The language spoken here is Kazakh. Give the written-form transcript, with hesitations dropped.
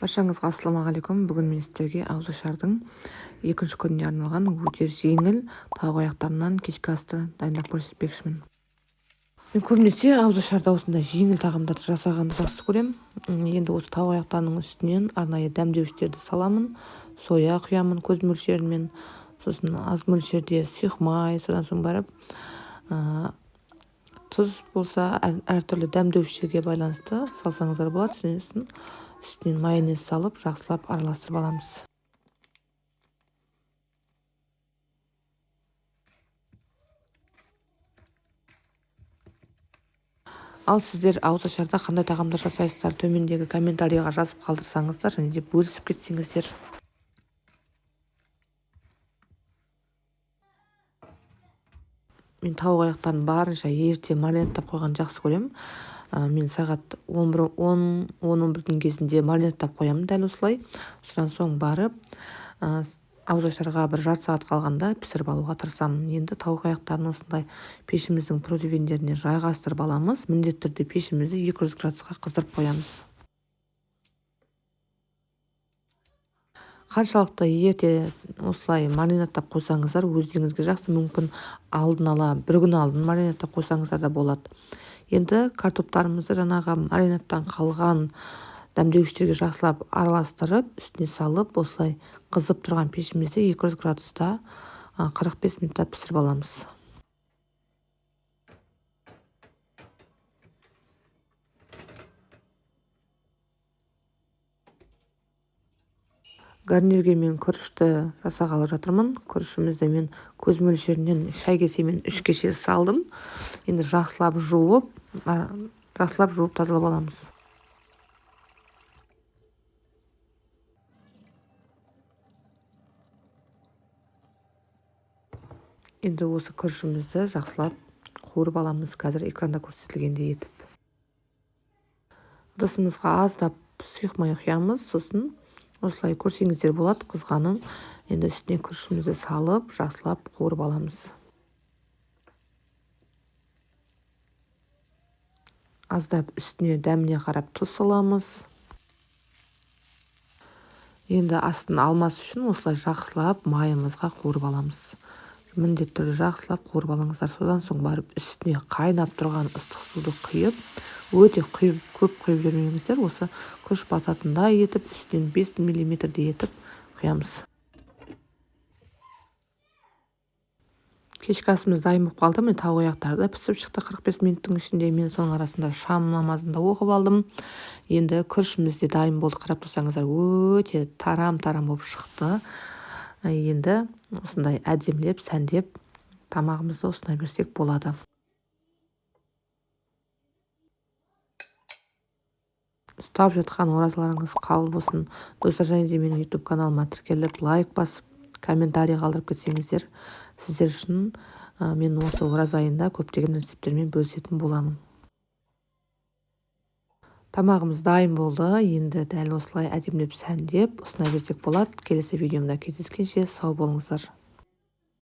Баршаңызға ассалаумағалейкум. Бүгін мен сіздерге ауызашардың екінші күніне арналған өте жеңіл тауық аяқтарынан кешкі асты дайындап көрсетпекшімін. Мен көбінесе ауызашарда осындай жеңіл тағамдарды жасағанды жақсы көремін. Енді осы тауық аяқтарының үстінен арнайы дәмдеуіштерді саламын. Соя құямын көз мөлшерімен, сосын аз мөлшерде сұйық май, содан соң барып тұз болса әртүрлі дәмдеуіштерге байланысты салсаңыздар болады. Сосын үстінен майонез салып жақсылап араластырып аламыз. Ал сіздер ауызашарда қандай тағамдар жасайсыздар, төмендегі комментарийға жазып қалдырсаңыздар және де бөлісіп кетсеңіздер. Мен тауық аяқтарын барынша ерте маринадтап қойған жақсы көремін. Мен сағат 10-11 кезінде маринадтап қоямын дәл осылай. Содан соң барып ауызашарға бір жарты сағат қалғанда пісіріп алуға тырысамын. Енді тауық аяқтарын осындай пешіміздің противендеріне жайғастырып аламыз. Міндетті түрде пешімізді 200 градусқа қыздырып қоямыз. Қаншалықты ерте осылай маринадтап қойсаңыздар өздеріңізге жақсы, мүмкін алдын ала бір күн алдын маринадтап қойсаңыздар да болады. Енді картоптарымызды жаңағы маринадтан қалған дәмдеуіштерге жақсылап араластырып, үстіне салып, осылай қызып тұрған пешімізде 200 градуста 45 минутта пісіріп аламыз. Гарнирге мен күрішті жасағалы жатырмын. Күрішімізді мен көз мөлшерінен шай кесемен 3 кесе салдым. Енді жақсылап жуып тазалап аламыз. Енді осы күрішімізді жақсылап қуырып аламыз, қазір экранда көрсетілгендей етіп. Ыдысымызға аздап сұйық май құямыз, сосын осылай көрсеңіздер болады, қызғанын. Енді үстіне күрішімізді салып, жақсылап қуырып аламыз. Аздап үстіне дәміне қарап тұз саламыз. Енді астын алмас үшін осылай жақсылап майымызға қуырып аламыз. Міндетті түрде жақсылап қуырып алыңыздар. Содан соң барып үстіне қайнап тұрған ыстық суды құйып, өте көп құйып жүрмеңіздер. Осы күріш бататындай етіп, үстінен 5 мм-дей етіп құямыз. Кешкі асымыз дайын болып қалды. Мен тауық аяқтары пісіп шықты 45 минуттың ішінде. Мен соның арасында шам намазында оқып алдым. Енді күрішіміз де дайын болды. Қарап тұрсаңыздар, өте тарам-тарам болып шықты. Енді осындай әдемілеп, сәндеп тамағымызды ұсына берсек болады. Ұстап жатқан оразаларыңыз қабыл болсын. Достар, және де менің YouTube каналыма тіркеліп, лайк басып, комментарий қалдырып кетсеңіздер, сіздер үшін мен осы ораза айында көптеген рецепттермен бөлісетін боламын. Тамағымыз дайын болды. Енді дәл осылай әдемілеп, сәндеп ұсына берсек болады. Келесі видеомда кездескенше сау болыңыздар.